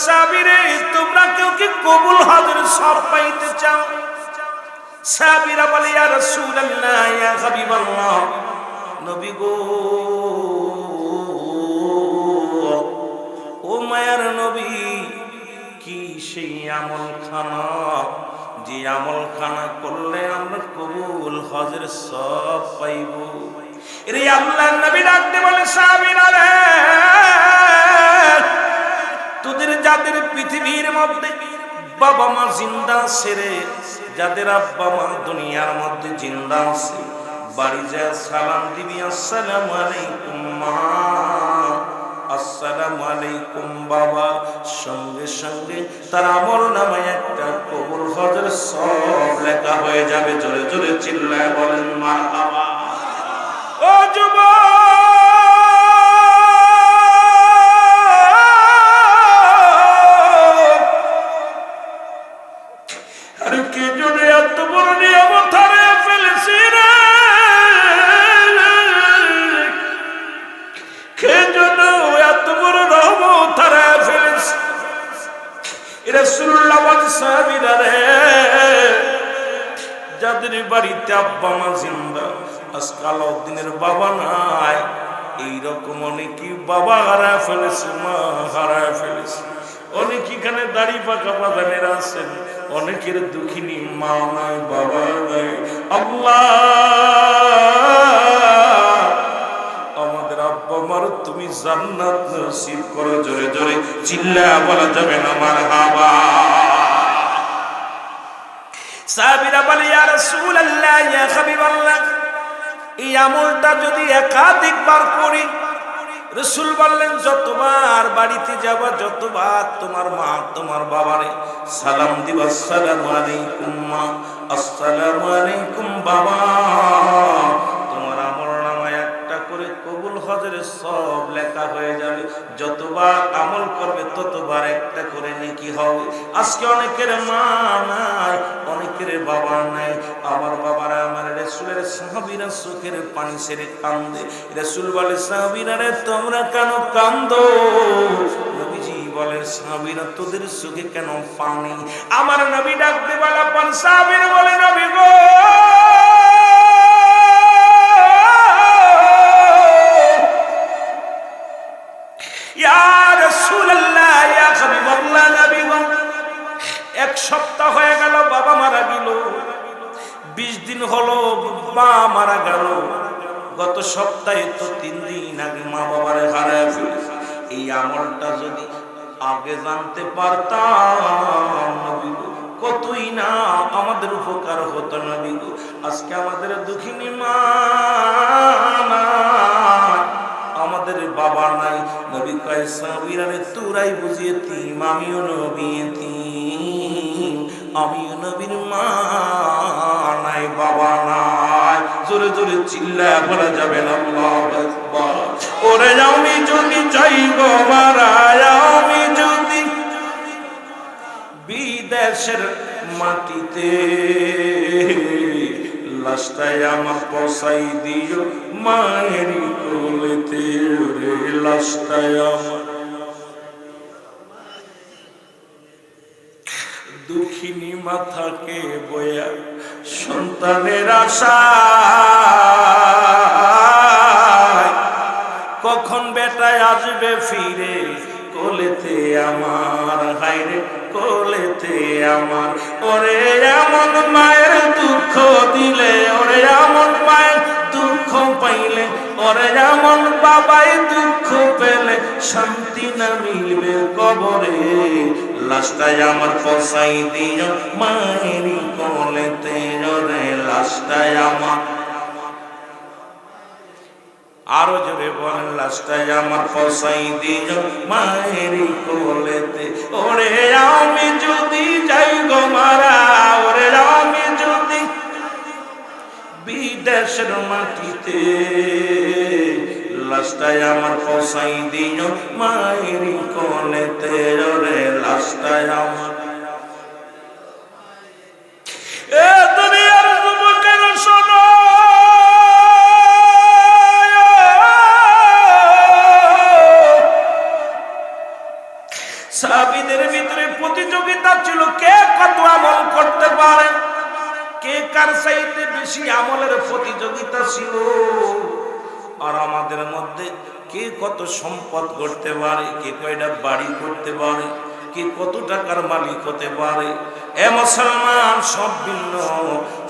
সাহাবীরে তোমরা কেউ কি কবুল হজের সব পাইতে চাও? সাহাবীরা বলে ইয়া রাসূলুল্লাহ ইয়া হাবিবাল্লাহ, নবী গো, ও মায়ার নবী, কি সেই আমলখানা যে আমলখানা করলে আমরা কবুল হজের সব পাইব? রে আল্লাহর নবী ডাকতে বলে সাহাবীরা রে, তোদের যাদের পৃথিবীর মধ্যে বাবা মা জিন্দা আছে রে, যাদের আব্বা মা দুনিয়ার মধ্যে জিন্দা আছে, বাড়ি যায় সালাম দিবি আসসালামু আলাইকুম মা, আসসালামু আলাইকুম বাবা, সঙ্গে সঙ্গে তার আমল নামায় একটা কবুল হজের সব লেখা হয়ে যাবে। জোরে জোরে চিল্লায় বলেন মারহাবা। ও যুবক, আরে কে জন্য এত বড় নিয়ামত হারিয়ে ফেলেছি রে? কে জন্য এত বড় রহমত হারিয়ে ফেলেছি? রাসূলুল্লাহ বলেন সাহাবীরা রে, যাদের বাড়িতে আব্বা মা জিন্দা, আজকে আলাউদ্দিনের বাবা নাই, এইরকম অনেকই বাবা হারায় ফেলেছে, মা হারায় ফেলেছে। অনেক এখানে দাড়ি পাকা বাগানেরা আছেন, অনেকের দুঃখিনী মা নাই, বাবা নাই। আল্লাহ, আমাদের আব্বা মার তুমি জান্নাত নসিব করো। জোরে জোরে চিল্লা বলা যাবে না মারহাবা। সাহাবীরা বলে ইয়া রাসূলুল্লাহ ইয়া হাবিবাল্লাহ, এই আমলটা যদি একাধিকবার করি, রাসূল বললেন যতবার বাড়িতে যাবা, যতবার তোমার মা তোমার বাবারে সালাম দিবা, আসসালামু আলাইকুম মা, আসসালামু আলাইকুম বাবা, তোমার আমল নামায় একটা করে কবুল হজের সব লেখা হয়ে যাবে। যতবার আমল করবে ততবার একটা করে নেকি হবে। আজকে অনেকের মা নাই, অনেকের বাবা নাই। আমার বাবারা আমার রাসূলের সাহাবীরা চোখের পানি ছেড়ে কান্দে। রাসূল বলে সাহাবীরা রে, তোমরা কেন কান্দো? নবীজি বলে সাহাবীরা, তোদের চোখে কেন পানি? আমার নবী ডাকতে বলা পান, সাহাবীরা বলে নবী গো, এক সপ্তাহ হয়ে গেল বাবা মারা গেল, 20 দিন হলো মা মারা গেল, গত সপ্তাহে তো 3 দিন আগে মা বাবারে হারায় ফেলেছি। এই আমলটা যদি আগে জানতে পারতাম নবী গো, কতই না আমাদের উপকার হতো নবী গো। আজকে আমাদের দুঃখিনী মা নাই, আমাদের বাবা নাই। নবী কয় সাহাবীরা রে, তোরাই বুঝিয়ে তিম, আমিও নবী তিম, আমিও নবীর মা নাই, বাবা নাই। জোরে জোরে চিল্লায় বলা যাবে না আল্লাহু আকবার। ওরে আমি যদি চাই গো মারা, আমি যদি বিদেশের মাটিতে, লাশটাই আমার পৌঁছাই দিও মায়ের কোলেতে, রে লাশটাই আমার। দুঃখিনী মাথাকে বয়া সন্তানের আশায়, কখন বেটায় আসবে ফিরে কোলেতে আমার, হায়রে কোলেতে আমার। ওরে এমন মায়ের দুঃখ দিলে, ওরে এমন মায়ের দুঃখ পাইলে, ওরে এমন বাবাই দুঃখ পেলে, শান্তি না মিলবে কবরে। লাশটাই আমার পৌঁছাই দিও মায়েরই কোলেতে, ওরে লাশটাই আমার। আরো জোরে বলেন, লাশটাই আমার পৌঁছাই দিও মায়েরই কোলেতে। ওরে আমি যদি যাই গো মারা, ওরে আমি যদি বিদেশের মাটিতে, লাশটাই আমার পৌঁছাই দিও মায়েরই কোলেতে, ওরে লাশটাই আমার। এ দুনিয়ার যুবকের শোনো, সাহাবীদের ভিতরে প্রতিযোগিতা ছিল কে কত আমল করতে পারে, কে কার চাইতে বেশি আমলের প্রতিযোগিতা ছিল। আর আমাদের মধ্যে কে কত সম্পদ করতে পারে, কে কয়টা বাড়ি করতে পারে, কে কত টাকার মালিক হতে পারে। এ মুসলমান, সব ভিন্ন।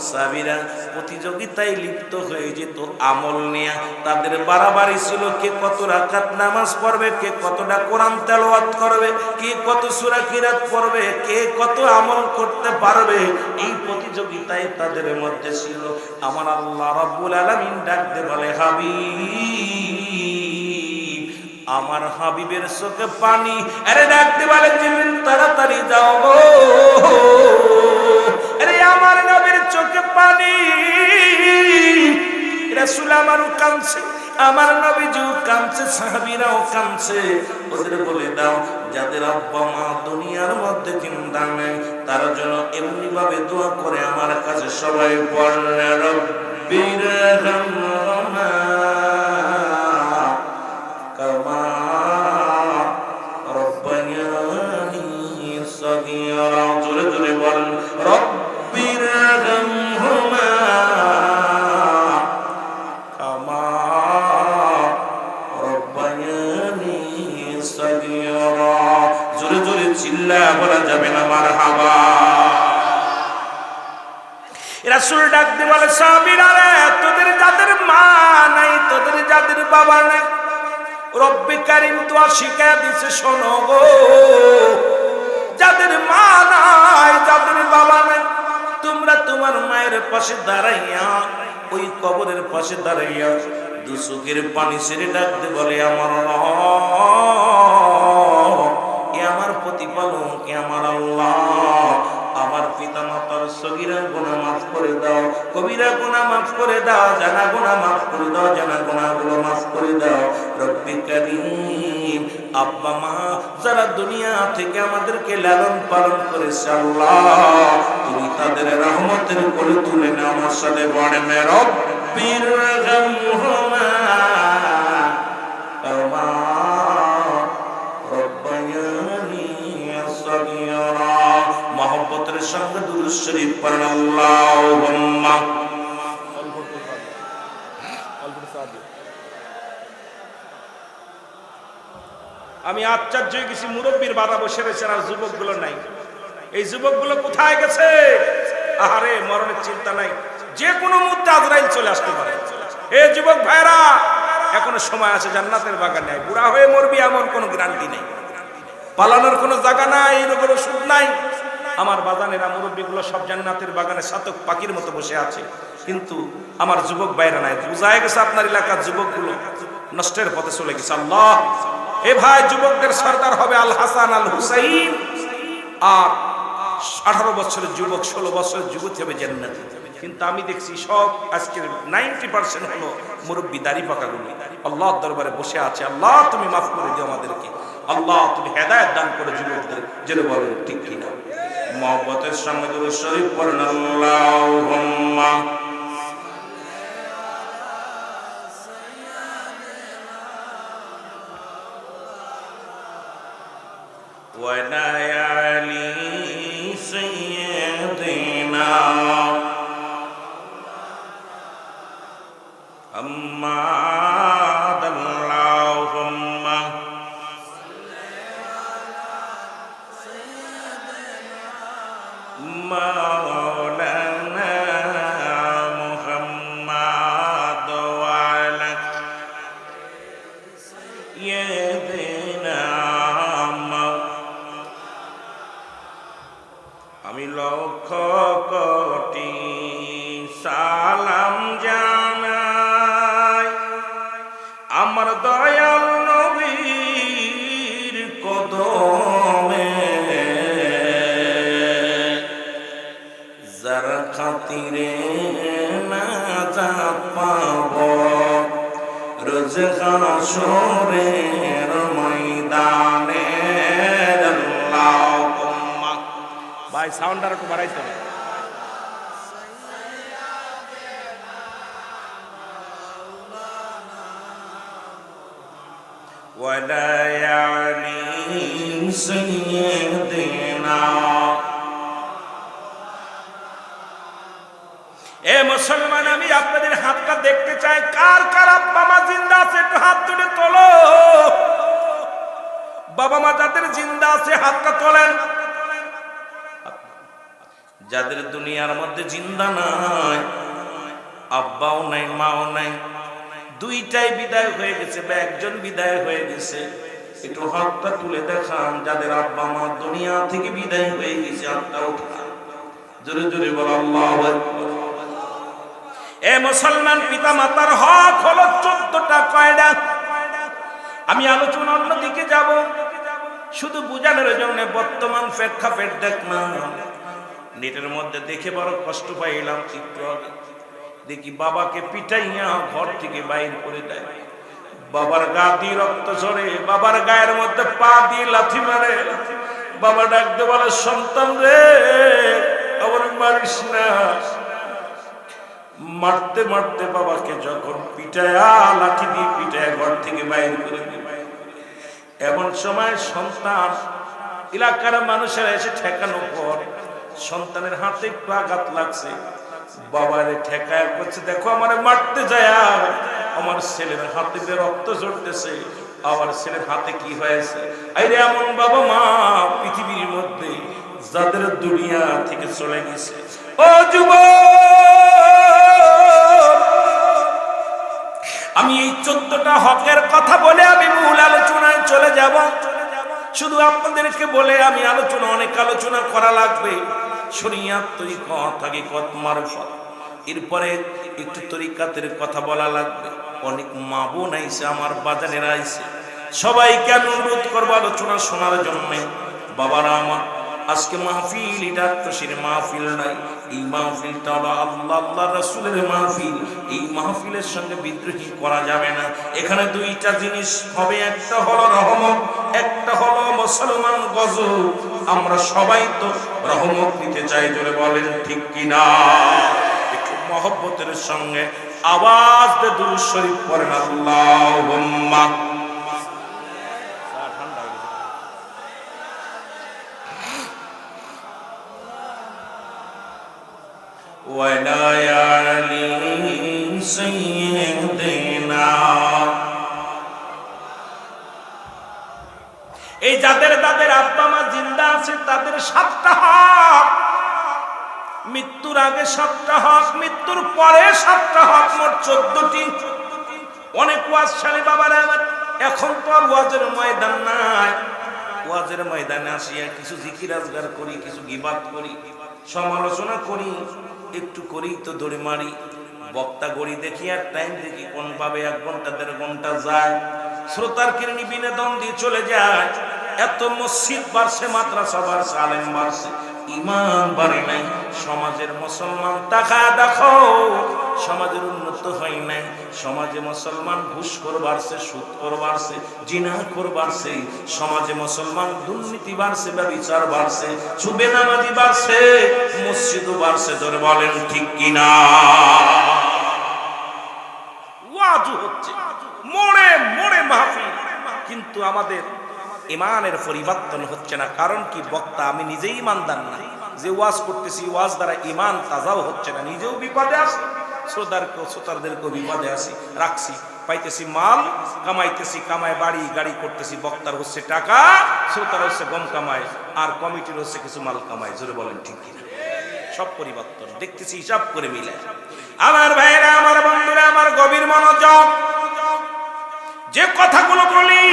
সাহাবীরা প্রতিযোগিতায় লিপ্ত হয়ে যেত আমল নিয়ে। তাদের বাড়াবাড়ি ছিল কে কত রাকাত নামাজ পড়বে, কে কতটা কোরআন তেলাওয়াত করবে, কে কত সূরা কিরাত পড়বে, কে কত আমল করতে পারবে। এই প্রতিযোগিতায় তাদের মধ্যে ছিল। আমার আল্লাহ রাব্বুল আলামিন ডাকতে বলে, হাবিব, আমার হাবিবের চোখে পানি। আরে ডাকতে বলে, জিবরিল তাড়াতাড়ি যাও গো। আরে আমার নবীর চোখে পানি। রাসূল আমারও কাঁদছে, আমার নবীজিও কাঁদছে, সাহাবীরাও কাঁদছে। ওদের বলে দাও, যাদের আব্বা মা দুনিয়ার মধ্যে জিন্দা নেই, তার জন্য এমনি ভাবে দোয়া করে আমার কাছে সবাই পড়ে, রব্বির হামহুমা কামা রব্বায়ানি সগীরা। জোরে জোরে বলেন, রব্বির হামহুমা কামা রব্বায়ানি সগীরা। জোরে জোরে চিল্লায়া বলা যাবে না মারহাবা। রাসূল ডাক দিয়ে বলে, সাহাবীরা রে, তোদের যাদের মা নাই, তোদের যাদের বাবা নাই, রব্বে কারীম দোয়া শিখায়া দিছে, শোনো গো। যাদের মা নাই, যাদের বাবা নাই, তোমরা তোমার মায়ের পাশে দাঁড়াইয়া, ওই কবরের পাশে দাঁড়াইয়া দু চোখের পানি ছেড়ে ডাকতে বলে, আমার এ আমার প্রতিপালক, কে আমার আল্লাহ, আমার পিতা মাতার সগীরা গুনাহ মাফ করে দাও, কবিরা গুনাহ মাফ করে দাও, জানা গুনাহ মাফ করে দাও, জানা গুনাহগুলো মাফ করে দাও। রব্বি কারীম, আব্বা মা যারা দুনিয়া থেকে আমাদেরকে লালন পালন করেছে, আল্লাহ তুমি তাদের রহমতের কোলে তুলে নাও। আমার সাথে পড়েন, রব্বির হামহুমা কামা রব্বায়ানি সগীরা। মহব্বতের সঙ্গে দুরূদ শরীফ পড়েন, আল্লাহুম্মা। আমি আশ্চর্য হয়ে গেছি, মুরব্বীর বাবা বসে রয়েছে আর যুবকগুলো নাই। এই যুবকগুলো কোথায় গেছে? আহারে, মরণের চিন্তা নাই, যে কোনো মুহূর্তে আজরাইল চলে আসতে পারে। এই যুবক ভাইরা, এখনো সময় আছে, জান্নাতের বাগানে। বুড়া হয়ে মরবি এমন কোনো গ্যারান্টি নেই, পালানোর কোনো জায়গা নাই, রোগের ওষুধ নাই। আমার বাগানেরা মুরব্বীগুলো সব জান্নাতের বাগানে সাতক পাখির মতো বসে আছে, কিন্তু আমার যুবক ভাইরা নাই। বুঝায় গেছে আপনার এলাকার যুবকগুলো নষ্টের পথে চলে গেছে। আল্লাহ, এ ভাই, যুবকদের সর্দার হবে আল হাসান আল হুসাইন, আর 18 বছরের যুবক, 16 বছরের যুবতী হবে জান্নাতি। কিন্তু আমি দেখছি সব আজকের 90% হলো মুরব্বী দাড়ি পাকাগুলো আল্লাহর দরবারে বসে আছে। আল্লাহ তুমি মাফ করে দিও আমাদেরকে, আল্লাহ তুমি হেদায়েত দান করে যুবকদের। জেনে বলেন ঠিক কিনা? মহব্বতের সঙ্গে দুরূদ শরীফ পড়েন, আল্লাহুম্মা وعلى آل سيدنا محمد اللهم مولانا محمد وعلى سيدنا আমি লক্ষ কোটি সালাম জানাই আমার দয়াল নবীর কদমে, যার খাতিরে নাজাত পাব রোজ হাসরের ময়দানে। ভাই সাউন্ডটা একটু বাড়াইতে হবে। ওয়ালা আলি سيدنا এ মুসলমান, আমি আপনাদের হাতটা দেখতে চাই। কার কার আব্বা মা জিন্দা আছে একটু হাত তুলে তোলো। বাবা মা যাদের জিন্দা আছে হাতটা তোলেন। যাদের দুনিয়ার মধ্যে জিন্দা নাই, আব্বাও নাই মাও নাই, দুইটাই বিদায় হয়ে গেছে বা একজন বিদায় হয়ে গেছে, একটু হাতটা তুলে দেখান। যাদের আব্বা মা দুনিয়া থেকে বিদায় হয়ে গেছে হাতটা উঠান, জোরে জোরে বল আল্লাহু আকবার। এ মুসলমান, পিতা মাতার হক হলো 14টা। কয়টা? আমি আলোচনা অন্যদিকে যাব, শুধু বুঝানোর জন্য বর্তমান প্রেক্ষাপট দেখলাম। নেটের মধ্যে দেখে বড় কষ্ট পাইলাম। একটু আগে দেখি বাবাকে পিটাইয়া ঘর থেকে বাইর করে দেয়, বাবার গা দিয়ে রক্ত ঝরে, বাবার গায়ের মধ্যে পা দিয়ে লাথি মারে। বাবা ডাকতে বলে, সন্তান রে আমার মারিস না। মারতে মারতে বাবাকে যখন পিটায়া, লাঠি দিয়ে পিটায়া ঘর থেকে বাইর করে দেবে, এমন সময় সন্তান, এলাকার মানুষেরা এসে ঠেকানোর পর সন্তানের হাতে একটু আঘাত লাগছে, বাবারে ঠেকায় করছে, দেখো আমারে মারতে যায়, আমার ছেলের হাতে রক্ত ঝরতেছে, আমার ছেলের হাতে কি হয়েছে। আরে এমন বাবা মা পৃথিবীর মধ্যে যাদের দুনিয়া থেকে চলে গেছে। ও যুবক, আমি এই 14টা হকের কথা বলে আমি মূল আলোচনায় চলে যাব। শুধু আপনাদেরকে বলে আমি অনেক আলোচনা করা লাগবে। শরিয়াত, তরিকত, হাকিকত, মারফত, এরপরে একটু তরিকাতের কথা বলা লাগবে। অনেক মা বোন আইছে, আমার বাজানেরা আইছে, সবাইকে আমি অনুরোধ করবো আলোচনা শোনার জন্য। বাবারা আমার, আজকে মাহফিল, এটা আত্মশীর মাহফিল নাই। এই মাহফিলটা হলো আল্লাহ আল্লাহ রাসূলের মাহফিল। এই মাহফিলের সঙ্গে বিদ্রোহী করা যাবে না। এখানে দুইটা জিনিস হবে, একটা হলো রহমত, একটা হলো মুসলমান গজব। আমরা সবাই তো রহমত নিতে চাই, জোরে বলেন ঠিক কিনা? একটু মহব্বতের সঙ্গে আওয়াজ দিয়ে দুরূদ শরীফ পড়েন, আল্লাহুম্মা وعلى آل سيدنا। এই যাদের আব্বা মা জিন্দা আছে তাদের 7টা হক। মৃত্যুর আগে 7টা হক, মৃত্যুর পরে 7টা হক, মোট 14টি। অনেক ওয়াজ শালী বাবারা, এখন তো আর ওয়াজের ময়দান নাই। ওয়াজের ময়দানে আসিয়া কিছু জিকির আজগার করি, কিছু গীবাত করি, সমালোচনা করি, একটু করেই তো দৌড়ে মারি। বক্তা গড়ি দেখি আর টাইম দেখি কোন ভাবে 1 ঘন্টা 1.5 ঘন্টা যায়, শ্রোতার কিরণী বিনোদন দিয়ে চলে যায়। এত মসজিদ বাড়ছে, মাদ্রাসা বাড়ছে, আলেম বাড়ছে, ইমান বাড়ে নাই। সমাজের মুসলমান টাকা দেখো, সমাজের উন্নত হয় নাই। সমাজে মুসলমান ঘুষখোর বাড়ছে, সুদখোর বাড়ছে, জিনাখোর বাড়ছে। সমাজে মুসলমান দুর্নীতি বাড়ছে, ব্যভিচার বাড়ছে, বেনামাজি বাড়ছে, মসজিদও বাড়ছে। জোরে বলেন ঠিক কিনা? ওয়াজ হচ্ছে মোড়ে মোড়ে মাহফিল, কিন্তু আমাদের ইমানের পরিবর্তন হচ্ছে না। কারণ কি? বক্তা আমি নিজেই ইমানদার না, যে ওয়াজ করতেছি ওয়াজ দ্বারা ইমান তাজাও হচ্ছে না, নিজেও বিপদে আছি, শ্রোতারদেরকেও বিপদে আছি রাখছি। পাইতেছি মাল, কামাইতেছি, কামায় বাড়ি গাড়ি করতেছি। বক্তার হচ্ছে টাকা, শ্রোতার হচ্ছে গম কামায়, আর কমিটির হচ্ছে কিছু মাল কামায়। জোরে বলেন ঠিক কিনা? সব পরিবর্তন দেখতেছি, হিসাব করে মিলে। আমার ভাইরা, আমার বন্ধুরা, আমার গভীর মনোযোগ। যে কথাগুলো বলি,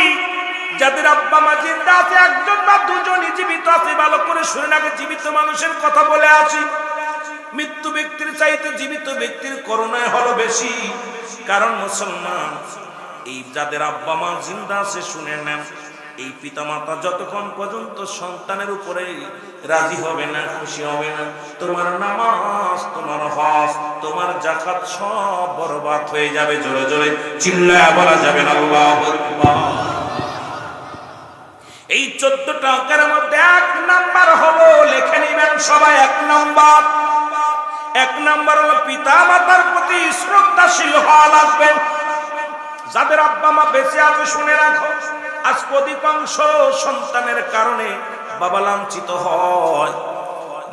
যাদের আব্বা মা জিন্দা আছে, 1জন বা 2জনই জীবিত আছে, ভালো করে শুনে আগে জীবিত মানুষের কথা বলে আছি। মৃত্যু ব্যক্তির চাইতে জীবিত ব্যক্তির করুণায় হলো বেশি। কারণ মুসলমান, এই যাদের আব্বা মা জিন্দা আছে, শুনে নেন, এই পিতামাতা যতক্ষণ পর্যন্ত সন্তানের উপরে রাজি হবে না, খুশি হবে না, তোমার নামাজ, তোমার হজ, তোমার যাকাত সব বরবাদ হয়ে যাবে। জোরে জোরে চিল্লায়া বলা যাবে না আল্লাহু আকবার। এই 14টা অঙ্কের মধ্যে 1 নাম্বার হলো, লিখে নিবেন সবাই, 1 নাম্বার হলো পিতা মাতার প্রতি শ্রদ্ধাশীল হওয়া লাগবে। যাদের আব্বা মা বেঁচে আছে শুনে রাখো, আজ অধিকাংশ সন্তানের কারণে বাবা লাঞ্ছিত হয়,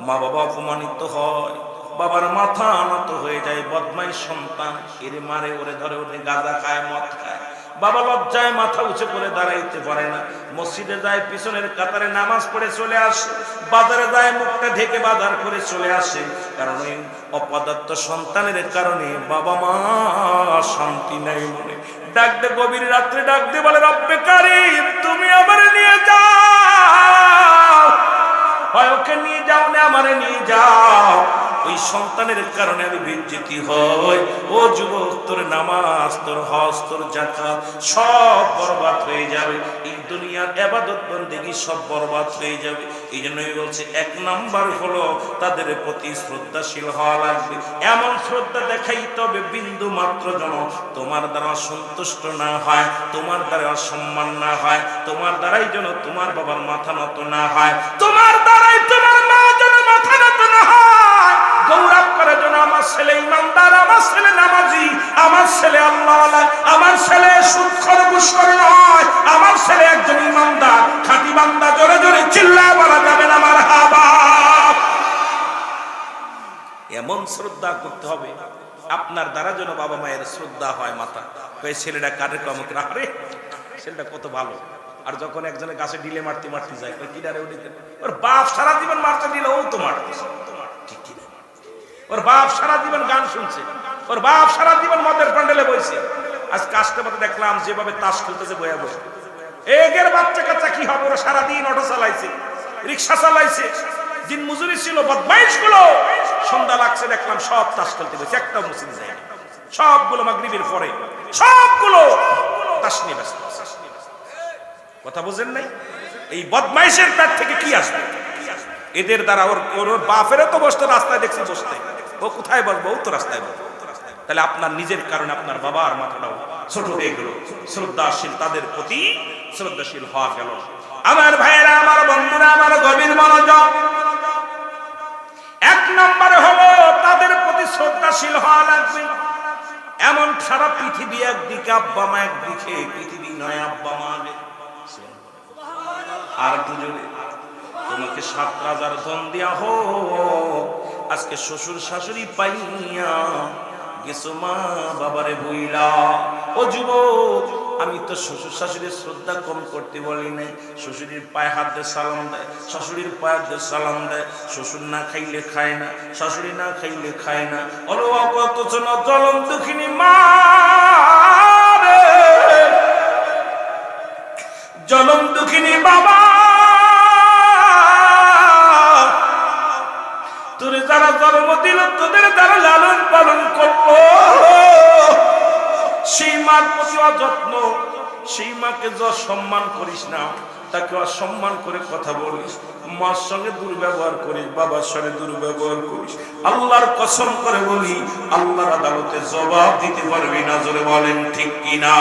মা বাবা অপমানিত হয়, বাবার মাথা নত হয়ে যায়। বদমাইশ সন্তান, এর মারে ওরে ধরে, ওরে গাঁজা খায়, মদ খায়। বাবা লজ্জায় মাথা উঁচু করে দাঁড়াইতে পারে না। মসজিদে যায়, পিছনের কাতারে নামাজ পড়ে চলে আসে। বাজারে যায়, মুখটা ঢেকে বাজার করে চলে আসে। কারণ ওই অপদার্থ সন্তানের কারণে বাবা মা শান্তি নাই মনে। ডাক দে, গভীর রাত্রে ডাক দে, বলে রব্বে কারীম তুমি আমারে নিয়ে যাও, হয় ওকে নিয়ে যাও না আমারে নিয়ে যাও। ওই সন্তানের কারণে আমি বেজ্জতি হই। ও যুবক, তোর নামাজ, তোর হজ, তোর যাকাত সব বরবাদ হয়ে যাবে। এই দুনিয়ার ইবাদত বন্দেগী সব বরবাদ হয়ে যাবে। এই জন্যই বলছে, এক নাম্বার হলো তাদের প্রতি শ্রদ্ধাশীল হওয়া লাগবে। এমন শ্রদ্ধা দেখাইতে হবে বিন্দু মাত্র যেন তোমার দ্বারা সন্তুষ্ট না হয়, তোমার দ্বারা অসম্মান না হয়, তোমার দ্বারাই যেন তোমার বাবার মাথা নত না হয়, তোমার দ্বারাই তোমার মা যেন মাথা নত না হয়। গৌরব করে যেন আমার ছেলে ইমানদার, আমার ছেলে নামাজি, আমার ছেলে আল্লাহওয়ালা, আমার ছেলে সুদখোর ঘুষখোর নয়, আমার ছেলে একজন ইমানদার খাঁটি বান্দা। জোরে জোরে চিল্লায় বলা যাবে না মারহাবা। এমন শ্রদ্ধা করতে হবে আপনার দ্বারা যেন বাবা মায়ের শ্রদ্ধা হয়। মাথা ওই ছেলেটা কারের কমক আরে ছেলেটা কত ভালো। আর যখন একজনের গাছে ডিলে মারতে মারতে যায়, ওই কিনারে উঠে ওর বাপ সারা জীবন মারতে দিলে ও তো মারতেছে, ঠিক কিনা? ওর বাপ সারা জীবন গান শুনছে, ওর বাপ সারা জীবন মদের প্যান্ডেলে বইছে। আজ কাজটা মতো দেখলাম যেভাবে তাস খেলতেছে বয়া বসে। এগের বাচ্চা কাচ্চা কি হবে? ওরা সারাদিন অটো চালাইছে, রিক্সা চালাইছে, দিন মজুরি ছিল। বদমাইশ গুলো সন্ধ্যা লাগছে দেখলাম সব তাস খেলতে গেছে, একটা মসজিদ যায় সবগুলো মাগরিবের পরে সবগুলো তাস নিয়ে ব্যস্ত। কথা বুঝেন নাই? এই বদমাইশের পেট থেকে কি আসবে? এদের দ্বারা ওর বাপেরও তো বসতে, রাস্তায় দেখছি বসতে, ও কোথায় বসবো? ও তো রাস্তায় বসবো। তাহলে আপনার নিজের কারণে আপনার বাবার মাথাটাও ছোট হয়ে গেল। শ্রদ্ধাশীল তাদের প্রতি শ্রদ্ধাশীল হওয়া গেল। আমার ভাইয়েরা, আমার বন্ধুরা, আমার গভীর মনোযোগ। এক নম্বরে হলো তাদের প্রতি শ্রদ্ধাশীল হওয়া লাগবে। এমন সারা পৃথিবী একদিকে, আব্বা মা একদিকে, পৃথিবী নয় আব্বা মা আগে। আর দুজনে তোমাকে 7,000 ধন দিয়া হোক, আজকে শ্বশুর শাশুড়ি পাইয়া গেছো মা বাবারে বইলা। ও যুবক, আমি তো শ্বশুর শাশুড়ির শ্রদ্ধা কম করতে বলি নাই। শ্বশুরের পায়ে হাত দিয়ে সালাম দেয়, শাশুড়ির পায়ে হাত দিয়ে সালাম দেয়। শ্বশুর না খাইলে খায় না, শাশুড়ি না খাইলে খায় না। অলো কত জলম দুঃখিনী মা রে, জলম দুঃখিনী বাবা, তোর যারা জন্ম দিল, তোদের যারা লালন পালন করবো, সেই মার প্রতি অযত্ন, সেই মাকে যা সম্মান করিস না, তাকে অসম্মান করে কথা বলিস, মার সঙ্গে দুর্ব্যবহার করিস, বাবার সঙ্গে দুর্ব্যবহার করিস, আল্লাহর কসম করে বলি আল্লাহর আদালতে জবাব দিতে পারবি না। জোরে বলেন ঠিক কিনা?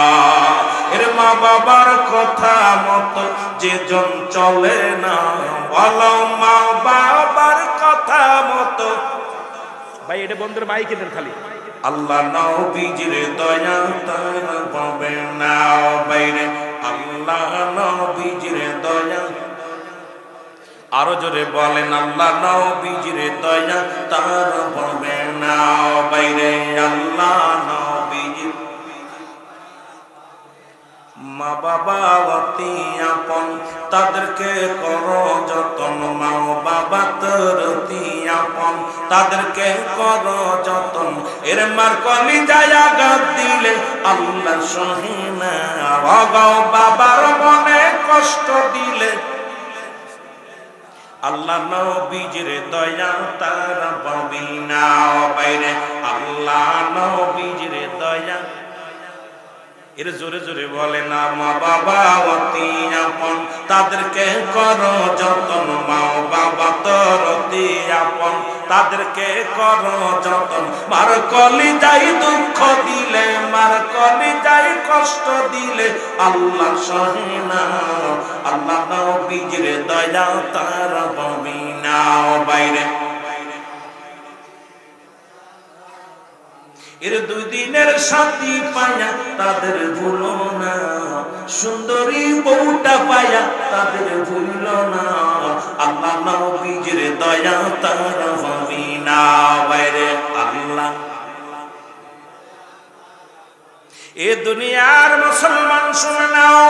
এর মা বাবার কথা মতো যে জন চলে না, বলো মা বাবার কথা মতো। ভাই এটা বন্ধুর মাইক এদের খালি আল্লাহ নবীজির দয়া তার পাবে না বাইরে, আল্লাহ নবীজির দয়া। আরো জোরে বলেন, আল্লাহ নবীজির দয়া তার পাবে না বাইরে, আল্লাহ নবীজির। মা বাবা অতি আপন, তাদেরকে করো যতন। মা বাবা তোর অতি আপন, তাদেরকে করো যতন। এর মার কলিজায় আঘাত দিলে আল্লাহ সহে না। বাবার মনে কষ্ট দিলে আল্লাহ নবীজির দয়া তার পাবি না বাইরে, আল্লাহ নবীজির দয়া। এর জোরে জোরে বলে না, মা বাবা অতি আপন, তাদেরকে করো যতন। মা বাবা তোর অতি আপন, তাদেরকে করো যতন। মার কলিজায় দুঃখ দিলে, মার কলিজায় কষ্ট দিলে আল্লাহ সহে না। আল্লাহ নবীজির দয়া তার পাবি না বাইরে। এর 2 দিনের শান্তি পায়া তাদের ভুলো না, সুন্দরী বউটা পায়া তাদের ভুলো না, আল্লাহ নবীর দয়া তারা হবে না। বাইরে আল্লাহ, এ দুনিয়ার মুসলমান শুনে নাও,